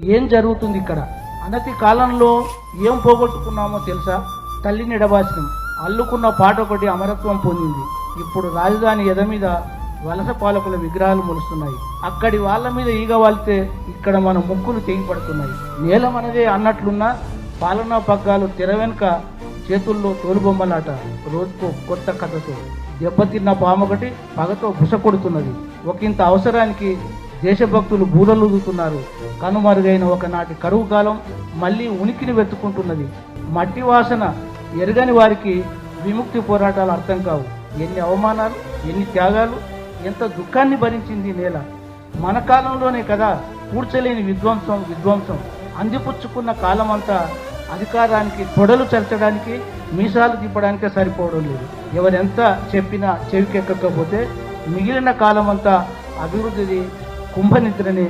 ఏం జరుగుతుంది ఇక్కడ? అనతి కాలంలో ఏం పోగొట్టుకున్నామో తెలుసా? తల్లిని ఎడబాసినం. అల్లుకున్న పాట ఒకటి అమరత్వం పొందింది. ఇప్పుడు రాజధాని ఎద మీద వలస పాలకుల విగ్రహాలు మొలుస్తున్నాయి. అక్కడి వాళ్ళ మీద ఈగ వాలితే ఇక్కడ మన ముక్కులు తెగిపడుతున్నాయి. నేల మనదే అన్నట్లున్న పాలనా పగ్గాలు తెర వెనుక చేతుల్లో తోలుబొమ్మలాట. రోజుకో కొత్త కథతో దెబ్బతిన్న పామొకటి పగతో బుస కొడుతున్నది. ఒకంత అవసరానికి దేశభక్తులు బూరలుదుతున్నారు. కనుమరుగైన ఒకనాటి కరువు కాలం మళ్ళీ ఉనికిని వెతుక్కుంటున్నది. మట్టి వాసన ఎరగని వారికి విముక్తి పోరాటాలు అర్థం కావు. ఎన్ని అవమానాలు, ఎన్ని త్యాగాలు, ఎంత దుఃఖాన్ని భరించింది నేల. మన కాలంలోనే కదా కూర్చలేని విధ్వంసం అందిపుచ్చుకున్న కాలమంతా అధికారానికి తొడలు చల్చడానికి, మీసాలు తిప్పడానికే సరిపోవడం లేదు. ఎవరెంత చెప్పినా చెవికెక్కకపోతే మిగిలిన కాలమంతా అభివృద్ధిది కుంభనిద్రని.